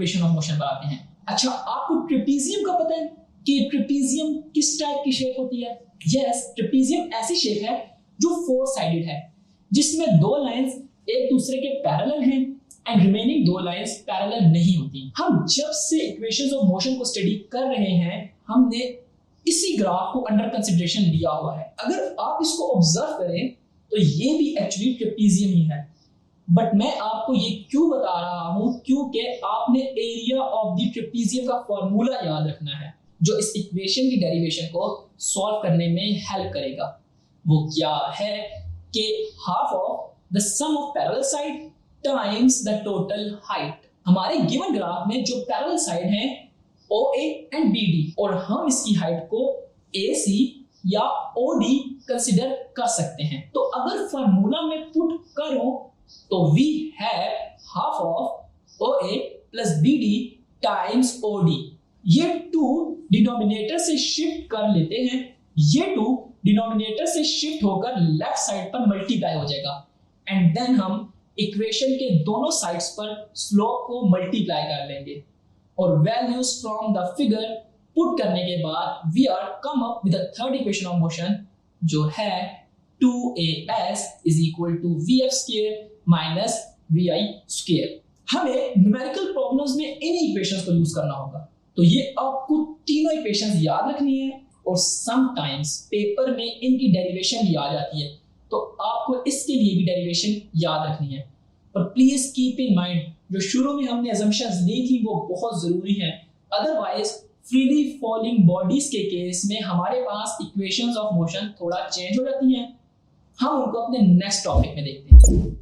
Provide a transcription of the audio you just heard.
Equation of motion बनाते हैं। अच्छा, आपको ट्रेपीजियम का पता है कि ट्रेपीजियम किस टाइप की शेप होती है? यस, ट्रेपीजियम ऐसी शेप है जो फोर साइडेड है, जिसमें दो लाइंस एक दूसरे के पैरेलल हैं एंड रिमेनिंग दो लाइंस पैरेलल नहीं होती। हम जब से इक्वेशंस ऑफ मोशन को स्टडी कर रहे हैं, हमने इसी ग्राफ को अंडर कंसिडरेशन लिया हुआ है। अगर आप इसको ऑब्जर्व करें तो ये भी एक्चुअली ट्रेपीजियम ही है, बट मैं आपको ये क्यों बता रहा हूं, क्योंकि आपने एरिया ऑफ द ट्रेपीजियम का फॉर्मूला याद रखना है जो इस इक्वेशन की डेरिवेशन को सॉल्व करने में हेल्प करेगा। वो क्या है कि half of the sum of parallel side times the total height. हमारे गिवन ग्राफ में जो पैरेलल साइड है OA एंड BD, और हम इसकी हाइट को AC या OD कंसीडर कर सकते हैं। तो अगर फार्मूला में पुट करो तो we have half of OA plus BD times OD। ये टू डिनोमिनेटर से शिफ्ट कर लेते हैं, ये टू डिनोमिनेटर से शिफ्ट होकर लेफ्ट साइड पर मल्टीप्लाई हो जाएगा एंड देन हम इक्वेशन के दोनों साइड्स पर स्लोप को मल्टीप्लाई कर लेंगे और values from the figure put करने के बाद we are come up with the third equation of motion जो है 2AS is equal to VF square minus VI square. हमें न्यूमेरिकल प्रॉब्लम्स में इन इक्वेशंस को यूज करना होगा, तो ये आपको तीनों इक्वेशंस याद रखनी है और समटाइम्स पेपर में इनकी डेरिवेशन भी आ जाती है, तो आपको इसके लिए भी डेरिवेशन याद रखनी है। पर प्लीज कीप इन माइंड जो शुरू में हमने असम्पशंस ली थी वो बहुत जरूरी है, अदरवाइज फ्रीली फॉलिंग बॉडीज के केस में हमारे पास इक्वेशंस ऑफ मोशन थोड़ा चेंज हो जाती हैं। हम उनको अपने नेक्स्ट टॉपिक में देखते हैं।